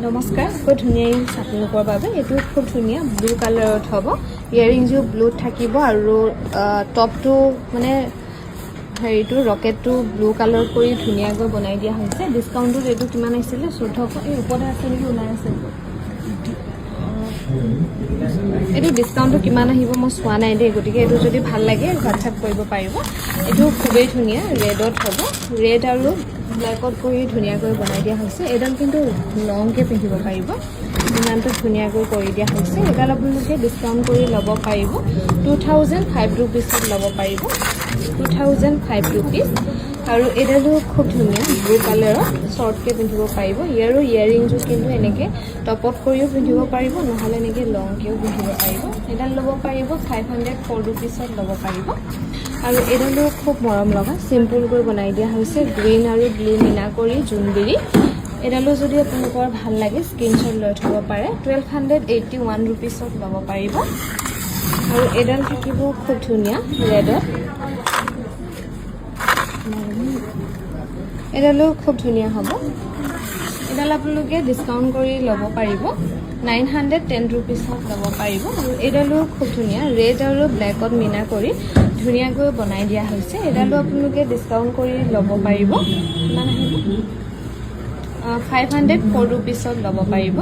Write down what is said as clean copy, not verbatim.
নমস্কাৰ খুব ধুনীয়া ইয়েৰিংছ আপোনালোকৰ বাবে এইটো খুব ধুনীয়া ব্লু কালাৰত হ'ব ইয়েৰিংছটো ব্লুত থাকিব আৰু টপটো মানে হেৰিটো ৰকেটটো ব্লু কালাৰ কৰি ধুনীয়াকৈ বনাই দিয়া হৈছে ডিছকাউণ্টত এইটো কিমান আহিছিলে 1400 এই ওপৰতে আছে নেকি ওলাই আছে এইটো ডিছকাউণ্টটো কিমান আহিব মই চোৱা নাই দেই গতিকে এইটো যদি ভাল লাগে হোৱাটছআপ কৰিব পাৰিব এইটো খুবেই ধুনীয়া ৰেডত হ'ব ৰেড আৰু ব্লেকত কৰি ধুনীয়াকৈ বনাই দিয়া হৈছে এইডাল কিন্তু লংকৈ পিন্ধিব পাৰিব ইমানটো ধুনীয়াকৈ কৰি দিয়া হৈছে এইডাল আপোনালোকে ডিছকাউণ্ট কৰি ল'ব পাৰিব 2005 ৰুপিছত ল'ব পাৰিব 2005 ৰুপিজ আৰু এইডালো খুব ধুনীয়া ব্লু কালাৰত শ্বৰ্টকৈ পিন্ধিব পাৰিব ইয়াৰো ইয়েৰিংটো কিন্তু এনেকৈ টপত কৰিও পিন্ধিব পাৰিব নহ'লে এনেকৈ লংকৈও পিন্ধিব পাৰিব এইডাল ল'ব পাৰিব 504 ৰুপিছত ল'ব পাৰিব আৰু এইডালো খুব মৰম লগা চিম্পুলকৈ বনাই দিয়া হৈছে গ্ৰীণ আৰু ব্লু মিনা কৰি জোনবিৰি এইডালো যদি আপোনালোকৰ ভাল লাগে স্ক্ৰীনশ্বট লৈ থ'ব পাৰে 1281 ৰুপিছত ল'ব পাৰিব আৰু এইডাল থাকিব খুব ধুনীয়া ৰেডত এইডালো খুব ধুনীয়া হ'ব এইডাল আপোনালোকে ডিছকাউণ্ট কৰি ল'ব পাৰিব 910 ৰুপিছত ল'ব পাৰিব আৰু এইডালো খুব ধুনীয়া ৰেড আৰু ব্লেকত মিনা কৰি ধুনীয়াকৈ বনাই দিয়া হৈছে এইডালো আপোনালোকে ডিছকাউণ্ট কৰি ল'ব পাৰিব কিমান আহিব 504 ৰুপিছত ল'ব পাৰিব